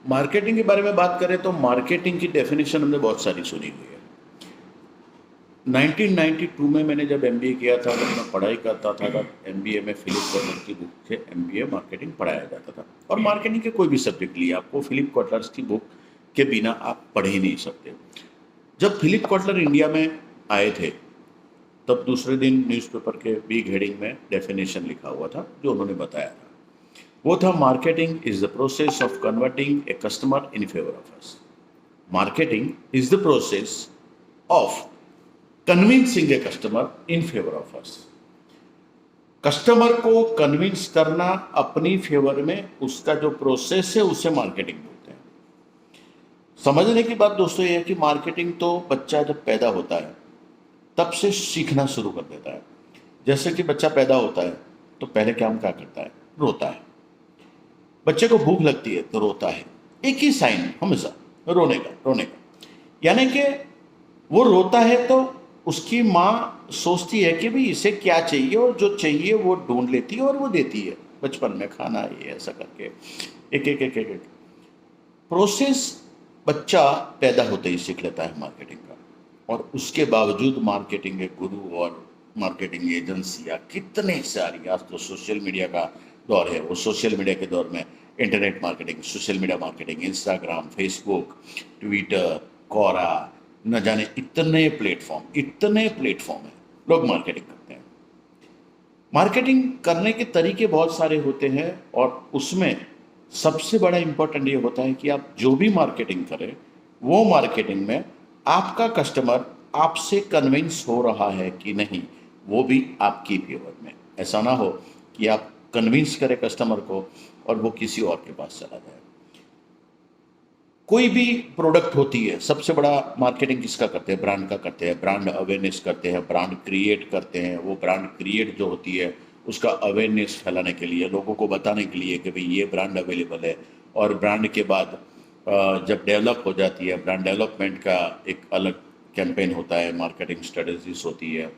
Marketing के बारे में बात करें तो मार्केटिंग की डेफिनेशन हमने बहुत सारी सुनी हुई है। 1992 में मैंने जब एमबीए किया था, जब मैं पढ़ाई करता था, तब एमबीए में फिलिप कॉटलर की बुक से एमबीए मार्केटिंग पढ़ाया जाता था। और मार्केटिंग के कोई भी सब्जेक्ट लिए आपको फिलिप कॉटलर की बुक के बिना आप पढ़ ही नहीं सकते। जब फिलिप कॉटलर इंडिया में आए थे, तब दूसरे दिन न्यूज़पेपर के बिग हेडिंग में डेफिनेशन लिखा हुआ था जो उन्होंने बताया था। वो था, marketing is the process of converting a customer in favour of us. Marketing is the process of convincing a customer in favour of us. Customer को कन्विंस करना अपनी फेवर में, उसका जो प्रोसेस है उसे मार्केटिंग बोलते हैं। समझने की बात दोस्तों ये है कि मार्केटिंग तो बच्चा जब पैदा होता है तब से सीखना शुरू कर देता है। जैसे कि बच्चा पैदा होता है तो पहले काम क्या करता है? रोता है। बच्चे को भूख लगती है तो रोता है। एक ही साइन हमेशा, रोने का। यानी कि वो रोता है तो उसकी माँ सोचती है कि भाई इसे क्या चाहिए, और जो चाहिए वो ढूंढ लेती है और वो देती है। बचपन में खाना ये ऐसा करके एक एक एक एक, एक। प्रोसेस बच्चा पैदा होते ही सीख लेता है मार्केटिंग का। और उसके बावजूद मार्केटिंग के गुरु और मार्केटिंग एजेंसियाँ कितने सारी, आज तो सोशल मीडिया का दौर है, वो सोशल मीडिया के दौर में internet marketing, social media marketing, Instagram, Facebook, Twitter, Quora, न जाने इतने प्लेटफॉर्म हैं, लोग मार्केटिंग करते हैं। मार्केटिंग करने के तरीके बहुत सारे होते हैं, और उसमें सबसे बड़ा इंपॉर्टेंट ये होता है कि आप जो भी मार्केटिंग करें, वो मार्केटिंग में आपका कस्टमर आपसे कन्विंस हो रहा है कि नहीं, वो भी आपकी फेवर में। ऐसा ना हो कि आप कन्विंस करें कस्टमर को और वो किसी और के पास चला जाए। कोई भी प्रोडक्ट होती है, सबसे बड़ा मार्केटिंग किसका करते हैं? ब्रांड का करते हैं। ब्रांड अवेयरनेस करते हैं, ब्रांड क्रिएट करते हैं। वो ब्रांड क्रिएट जो होती है उसका अवेयरनेस फैलाने के लिए, लोगों को बताने के लिए कि भाई ये ब्रांड अवेलेबल है। और ब्रांड के बाद जब डेवलप हो जाती है, ब्रांड डेवलपमेंट का एक अलग कैंपेन होता है, मार्केटिंग स्ट्रेटजीज होती है।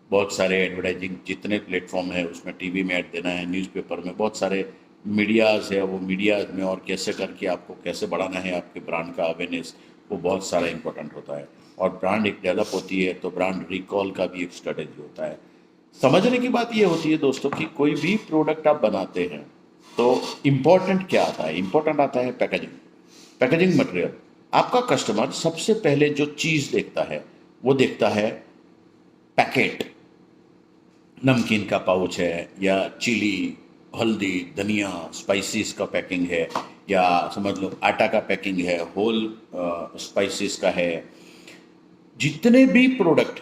बहुत सारे एडवर्टाइजिंग जितने प्लेटफॉर्म है उसमें, टीवी में ऐड देना है, न्यूज़पेपर में, बहुत सारे मीडियाज़ है, वो मीडियाज़ में और कैसे करके आपको कैसे बढ़ाना है आपके ब्रांड का अवेयरनेस, वो बहुत सारा इंपॉर्टेंट होता है। और ब्रांड एक डेवलप होती है तो ब्रांड रिकॉल का भी एक स्ट्रेटेजी होता है। समझने की बात ये होती है दोस्तों कि कोई भी प्रोडक्ट आप बनाते हैं तो इम्पोर्टेंट क्या आता है? इम्पोर्टेंट आता है पैकेजिंग, पैकेजिंग मटेरियल। आपका कस्टमर सबसे पहले जो चीज़ देखता है वो देखता है पैकेट। नमकीन का पाउच है, या चिली, हल्दी, धनिया, स्पाइसेस का पैकिंग है, या समझ लो आटा का पैकिंग है, होल स्पाइसेस का है। जितने भी प्रोडक्ट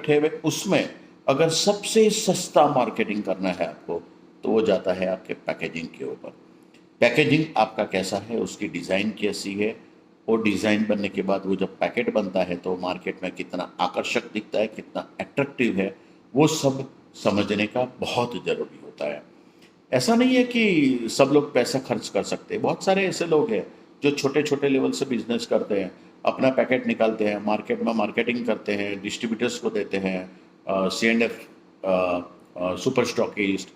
है वे, उसमें अगर सबसे सस्ता मार्केटिंग करना है आपको तो वो जाता है आपके पैकेजिंग के ऊपर। पैकेजिंग आपका कैसा है, उसकी डिज़ाइन कैसी है, और डिज़ाइन बनने के बाद वो जब पैकेट बनता है तो मार्केट में कितना आकर्षक दिखता है, कितना अट्रैक्टिव है, वो सब समझने का बहुत ज़रूरी होता है। ऐसा नहीं है कि सब लोग पैसा खर्च कर सकते हैं। बहुत सारे ऐसे लोग हैं जो छोटे छोटे लेवल से बिजनेस करते हैं, अपना पैकेट निकालते हैं, मार्केट में मार्केटिंग करते हैं, डिस्ट्रीब्यूटर्स को देते हैं, C&F, सुपर स्टॉकिस्ट,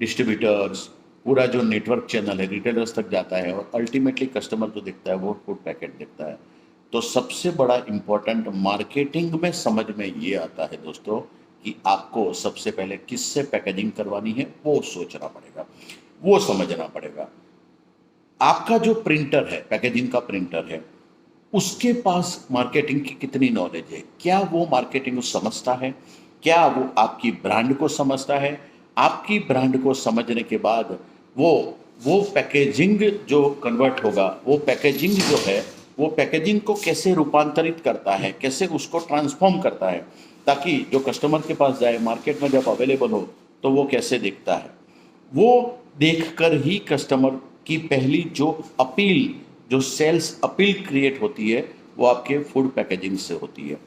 डिस्ट्रीब्यूटर्स, पूरा जो नेटवर्क चैनल है रिटेलर्स तक जाता है, और अल्टीमेटली कस्टमर जो दिखता है वो फूड पैकेट दिखता है। तो सबसे बड़ा इम्पोर्टेंट मार्केटिंग में समझ में ये आता है दोस्तों कि आपको सबसे पहले किससे पैकेजिंग करवानी है वो सोचना पड़ेगा, वो समझना पड़ेगा। आपका जो प्रिंटर है, पैकेजिंग का प्रिंटर है, उसके पास मार्केटिंग की कितनी नॉलेज है? क्या वो मार्केटिंग को समझता है? क्या वो आपकी ब्रांड को समझता है? आपकी ब्रांड को समझने के बाद वो वो पैकेजिंग जो कन्वर्ट होगा, वो पैकेजिंग जो है, वो पैकेजिंग को कैसे रूपांतरित करता है, कैसे उसको ट्रांसफॉर्म करता है, ताकि जो कस्टमर के पास जाए, मार्केट में जब अवेलेबल हो तो वो कैसे दिखता है। वो देखकर ही कस्टमर की पहली जो अपील, जो सेल्स अपील क्रिएट होती है, वो आपके फूड पैकेजिंग से होती है।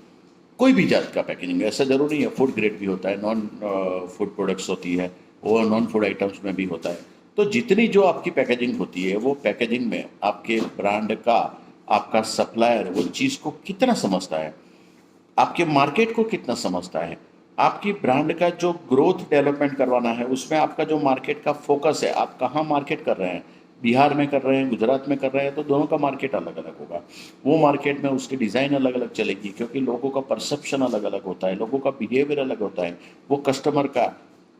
कोई भी जात का पैकेजिंग, ऐसा जरूरी नहीं है, फूड ग्रेड भी होता है, नॉन फूड प्रोडक्ट्स होती है, वो नॉन फूड आइटम्स में भी होता है। तो जितनी जो आपकी पैकेजिंग होती है, वो पैकेजिंग में आपके ब्रांड का, आपका सप्लायर वो चीज़ को कितना समझता है, आपके मार्केट को कितना समझता है, आपकी ब्रांड का जो ग्रोथ डेवलपमेंट करवाना है उसमें आपका जो मार्केट का फोकस है, आप कहाँ मार्केट कर रहे हैं, बिहार में कर रहे हैं, गुजरात में कर रहे हैं, तो दोनों का मार्केट अलग अलग होगा। वो मार्केट में उसकी डिज़ाइन अलग अलग चलेगी, क्योंकि लोगों का परसेप्शन अलग अलग होता है, लोगों का बिहेवियर अलग होता है। वो कस्टमर का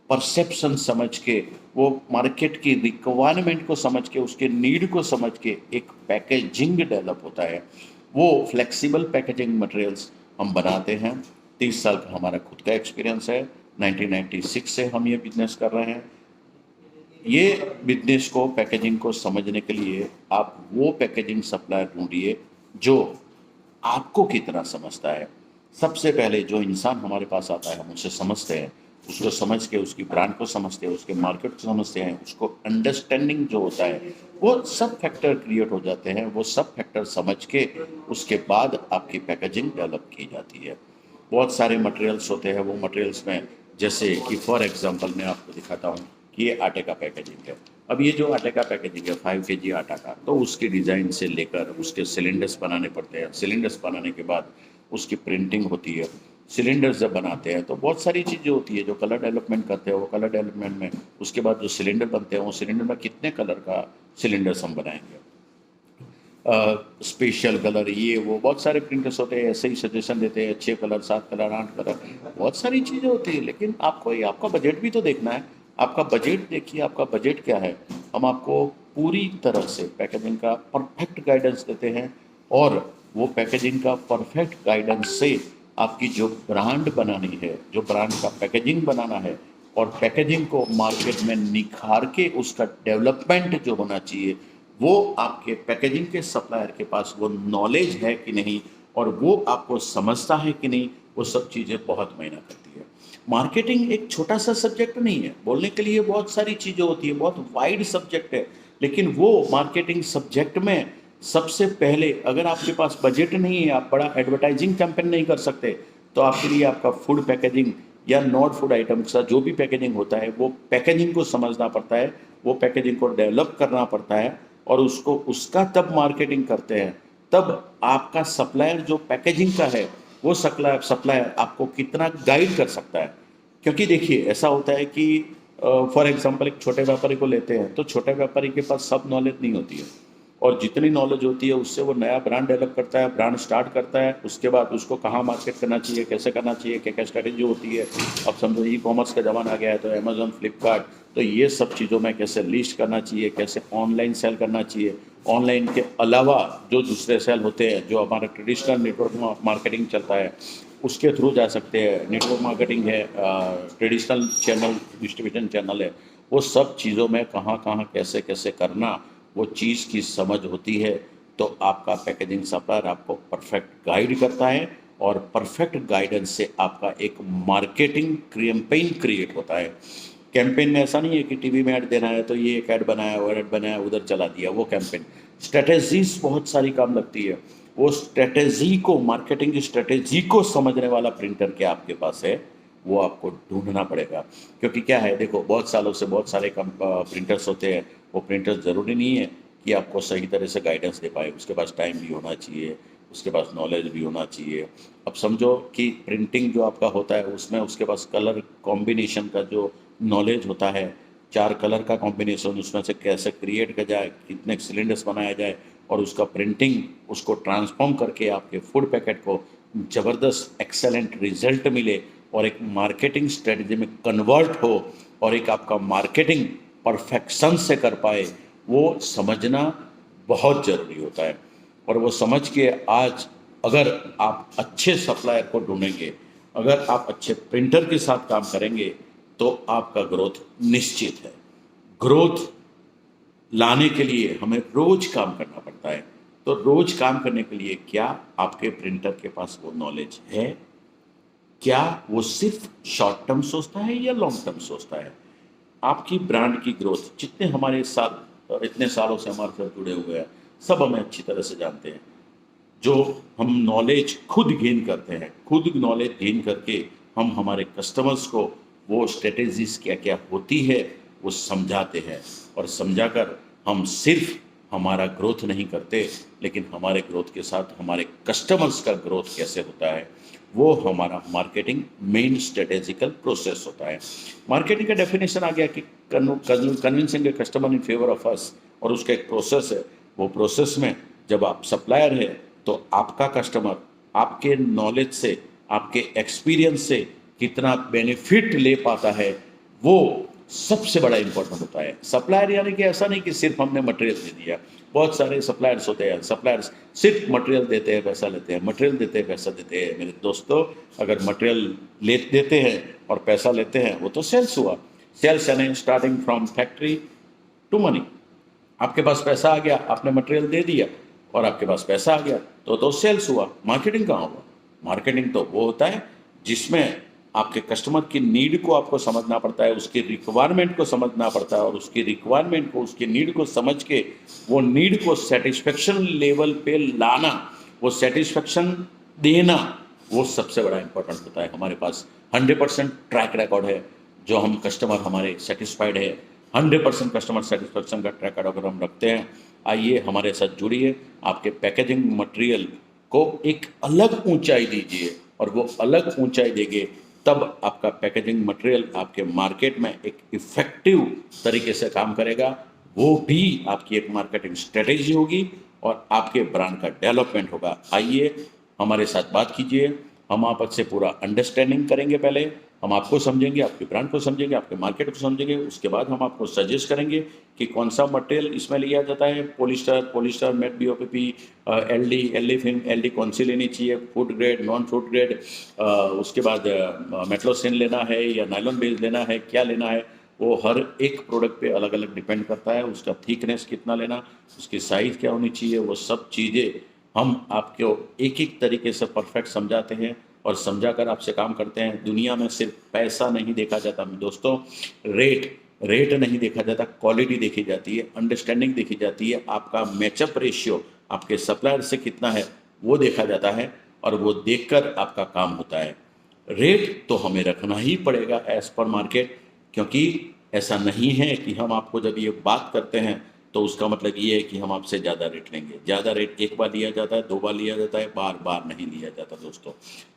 परसेप्शन समझ के, वो मार्केट की रिक्वायरमेंट को समझ के, उसके नीड को समझ के एक पैकेजिंग डेवलप होता है। वो फ्लेक्सिबल पैकेजिंग मटेरियल्स हम बनाते हैं। 30 साल का हमारा खुद का एक्सपीरियंस है। 1996 से हम ये बिजनेस कर रहे हैं। ये बिजनेस को, पैकेजिंग को समझने के लिए आप वो पैकेजिंग सप्लायर ढूंढिए जो आपको कितना समझता है। सबसे पहले जो इंसान हमारे पास आता है हम उसे समझते हैं, उसको समझ के उसकी ब्रांड को समझते हैं, उसके मार्केट को समझते हैं, उसको अंडरस्टैंडिंग जो होता है, वो सब फैक्टर क्रिएट हो जाते हैं। वो सब फैक्टर समझ के उसके बाद आपकी पैकेजिंग डेवलप की जाती है। बहुत सारे मटेरियल्स होते हैं। वो मटेरियल्स में, जैसे कि फॉर एग्जांपल मैं आपको दिखाता हूँ कि ये आटे का पैकेजिंग है। अब ये जो आटे का पैकेजिंग है 5 kg आटा का, तो उसकी डिज़ाइन से लेकर उसके सिलेंडर्स बनाने पड़ते हैं। सिलेंडर्स बनाने के बाद उसकी प्रिंटिंग होती है। सिलेंडर्स जब बनाते हैं तो बहुत सारी चीज़ें होती है जो कलर डेवलपमेंट करते हैं। वो कलर डेवलपमेंट में उसके बाद जो सिलेंडर बनते हैं, वो सिलेंडर में कितने कलर का सिलेंडर्स हम बनाएंगे, स्पेशल कलर, ये वो बहुत सारे प्रिंटर्स होते हैं, ऐसे ही सजेशन देते हैं 6 कलर, 7 कलर, 8 कलर, बहुत सारी चीज़ें होती है। लेकिन आपको ये आपका बजट भी तो देखना है। आपका बजट देखिए, आपका बजट क्या है। हम आपको पूरी तरह से पैकेजिंग का परफेक्ट गाइडेंस देते हैं, और वो पैकेजिंग का परफेक्ट गाइडेंस से आपकी जो ब्रांड बनानी है, जो ब्रांड का पैकेजिंग बनाना है, और पैकेजिंग को मार्केट में निखार के उसका डेवलपमेंट जो होना चाहिए, वो आपके पैकेजिंग के सप्लायर के पास वो नॉलेज है कि नहीं, और वो आपको समझता है कि नहीं, वो सब चीज़ें बहुत मायना करती है। मार्केटिंग एक छोटा सा सब्जेक्ट नहीं है, बोलने के लिए बहुत सारी चीज़ें होती है, बहुत वाइड सब्जेक्ट है। लेकिन वो मार्केटिंग सब्जेक्ट में सबसे पहले, अगर आपके पास बजट नहीं है, आप बड़ा एडवर्टाइजिंग कैंपेन नहीं कर सकते, तो आपके लिए आपका फूड पैकेजिंग या नॉन फूड आइटम्स का जो भी पैकेजिंग होता है, वो पैकेजिंग को समझना पड़ता है, वो पैकेजिंग को डेवलप करना पड़ता है, और उसको उसका तब मार्केटिंग करते हैं। तब आपका सप्लायर जो पैकेजिंग का है, वो सप्लायर आपको कितना गाइड कर सकता है। क्योंकि देखिए ऐसा होता है कि फॉर एग्जांपल एक छोटे व्यापारी को लेते हैं, तो छोटे व्यापारी के पास सब नॉलेज नहीं होती है, और जितनी नॉलेज होती है उससे वो नया ब्रांड डेवलप करता है, ब्रांड स्टार्ट करता है। उसके बाद उसको कहाँ मार्केट करना चाहिए, कैसे करना चाहिए, क्या क्या स्ट्रैटेजी होती है। अब समझो ई कॉमर्स का ज़माना आ गया है, तो अमेजोन, फ्लिपकार्ट, तो ये सब चीज़ों में कैसे लिस्ट करना चाहिए, कैसे ऑनलाइन सेल करना चाहिए। ऑनलाइन के अलावा जो दूसरे सेल होते हैं, जो हमारा ट्रेडिशनल नेटवर्क मार्केटिंग चलता है, उसके थ्रू जा सकते हैं। नेटवर्क मार्केटिंग है, ट्रेडिशनल चैनल, डिस्ट्रीब्यूशन चैनल है, वो सब चीज़ों में कहाँ कहाँ कैसे कैसे करना, वो चीज़ की समझ होती है। तो आपका पैकेजिंग सप्लायर आपको परफेक्ट गाइड करता है, और परफेक्ट गाइडेंस से आपका एक मार्केटिंग कैंपेन क्रिएट होता है। कैंपेन में ऐसा नहीं है कि टीवी में ऐड देना है तो ये एक ऐड बनाया, वो ऐड बनाया, उधर चला दिया, वो कैंपेन। स्ट्रेटेजीज बहुत सारी काम लगती है। वो स्ट्रेटेजी को, मार्केटिंग की स्ट्रेटेजी को समझने वाला प्रिंटर क्या आपके पास है, वो आपको ढूंढना पड़ेगा। क्योंकि क्या है, देखो बहुत सालों से बहुत सारे प्रिंटर्स होते हैं। वो प्रिंटर्स ज़रूरी नहीं है कि आपको सही तरह से गाइडेंस दे पाए। उसके पास टाइम भी होना चाहिए, उसके पास नॉलेज भी होना चाहिए। अब समझो कि प्रिंटिंग जो आपका होता है उसमें उसके पास कलर कॉम्बिनेशन का जो नॉलेज होता है, 4 कलर का कॉम्बिनेशन उसमें से कैसे क्रिएट किया जाए, कितने सिलेंडर्स बनाया जाए, और उसका प्रिंटिंग, उसको ट्रांसफॉर्म करके आपके फूड पैकेट को ज़बरदस्त एक्सेलेंट रिजल्ट मिले, और एक मार्केटिंग स्ट्रेटजी में कन्वर्ट हो, और एक आपका मार्केटिंग परफेक्शन से कर पाए, वो समझना बहुत ज़रूरी होता है। और वो समझ के आज अगर आप अच्छे सप्लायर को ढूंढेंगे, अगर आप अच्छे प्रिंटर के साथ काम करेंगे, तो आपका ग्रोथ निश्चित है। ग्रोथ लाने के लिए हमें रोज काम करना पड़ता है। तो रोज काम करने के लिए क्या आपके प्रिंटर के पास वो नॉलेज है? क्या वो सिर्फ शॉर्ट टर्म सोचता है या लॉन्ग टर्म सोचता है? आपकी ब्रांड की ग्रोथ, जितने हमारे साथ इतने सालों से हमारे साथ जुड़े हुए हैं, सब हमें अच्छी तरह से जानते हैं। जो हम नॉलेज खुद गेन करते हैं, खुद नॉलेज गेन करके हम हमारे कस्टमर्स को वो स्ट्रेटेजीज क्या क्या होती है वो समझाते हैं, और समझाकर हम सिर्फ हमारा ग्रोथ नहीं करते, लेकिन हमारे ग्रोथ के साथ हमारे कस्टमर्स का ग्रोथ कैसे होता है, वो हमारा मार्केटिंग मेन स्ट्रेटेजिकल प्रोसेस होता है। मार्केटिंग का डेफिनेशन आ गया कि convincing the customer in favour of us. और उसका एक प्रोसेस है। वो प्रोसेस में जब आप सप्लायर है तो आपका कस्टमर आपके नॉलेज से, आपके एक्सपीरियंस से कितना बेनिफिट ले पाता है, वो सबसे बड़ा इंपॉर्टेंट होता है। सप्लायर यानी कि ऐसा नहीं कि सिर्फ हमने मटेरियल दे दिया। बहुत सारे सप्लायर्स होते हैं, सप्लायर्स सिर्फ मटेरियल देते हैं, पैसा लेते हैं, मटेरियल देते हैं, पैसा देते हैं। मेरे दोस्तों, अगर मटेरियल ले देते हैं और पैसा लेते हैं, वो तो सेल्स हुआ। सेल्स यानी starting from factory to money. आपके पास पैसा आ गया, आपने मटेरियल दे दिया और आपके पास पैसा आ गया, तो सेल्स हुआ। मार्केटिंग कहाँ हुआ? मार्केटिंग तो वो होता है जिसमें आपके कस्टमर की नीड को आपको समझना पड़ता है, उसकी रिक्वायरमेंट को समझना पड़ता है, और उसकी रिक्वायरमेंट को, उसकी नीड को समझ के वो नीड को सेटिस्फेक्शन लेवल पे लाना, वो सेटिस्फेक्शन देना, वो सबसे बड़ा इंपॉर्टेंट होता है। हमारे पास 100% ट्रैक रिकॉर्ड है, जो हम कस्टमर हमारे सेटिस्फाइड है, 100% कस्टमर सेटिस्फेक्शन का ट्रैक रिकॉर्ड अगर हम रखते हैं। आइए हमारे साथ जुड़िए, आपके पैकेजिंग मटेरियल को एक अलग ऊंचाई दीजिए, और वो अलग ऊंचाई देंगे तब आपका पैकेजिंग मटेरियल आपके मार्केट में एक इफेक्टिव तरीके से काम करेगा। वो भी आपकी एक मार्केटिंग स्ट्रेटेजी होगी और आपके ब्रांड का डेवलपमेंट होगा। आइए हमारे साथ बात कीजिए, हम आपसे पूरा अंडरस्टैंडिंग करेंगे। पहले हम आपको समझेंगे, आपके ब्रांड को समझेंगे, आपके मार्केट को समझेंगे। उसके बाद हम आपको सजेस्ट करेंगे कि कौन सा मटेरियल इसमें लिया जाता है। Polyester, matte, BOPP, LD, LD film, LD कौन सी लेनी चाहिए, food grade, non food grade, उसके बाद मेटलोसिन लेना है या नायलॉन बेस लेना है, क्या लेना है, वो हर एक प्रोडक्ट पे अलग अलग डिपेंड करता है। उसका थिकनेस कितना लेना, उसकी साइज़ क्या होनी चाहिए, वो सब चीज़ें हम आपको एक एक तरीके से परफेक्ट समझाते हैं और समझाकर आपसे काम करते हैं। दुनिया में सिर्फ पैसा नहीं देखा जाता दोस्तों, रेट नहीं देखा जाता, क्वालिटी देखी जाती है, अंडरस्टैंडिंग देखी जाती है, आपका मैचअप रेशियो आपके सप्लायर से कितना है वो देखा जाता है, और वो देखकर आपका काम होता है। रेट तो हमें रखना ही पड़ेगा एज पर मार्केट, क्योंकि ऐसा नहीं है कि हम आपको जब ये बात करते हैं तो उसका मतलब ये है कि हम आपसे ज़्यादा रेट लेंगे। ज़्यादा रेट एक बार लिया जाता है, 2 बार लिया जाता है, बार बार नहीं लिया जाता दोस्तों।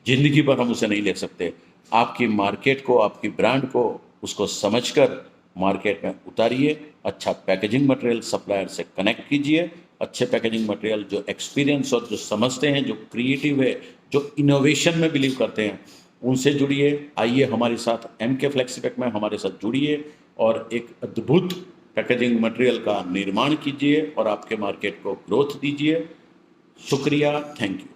ज़िंदगी भर हम उसे नहीं ले सकते। आपकी मार्केट को, आपकी ब्रांड को, उसको समझकर मार्केट में उतारिए। अच्छा पैकेजिंग मटेरियल सप्लायर से कनेक्ट कीजिए। अच्छे पैकेजिंग मटेरियल जो एक्सपीरियंस और जो समझते हैं, जो क्रिएटिव है, जो इनोवेशन में बिलीव करते हैं, उनसे जुड़िए। आइए हमारे साथ MK फ्लेक्सीपैक में हमारे साथ जुड़िए और एक अद्भुत पैकेजिंग मटेरियल का निर्माण कीजिए और आपके मार्केट को ग्रोथ दीजिए। शुक्रिया, थैंक यू।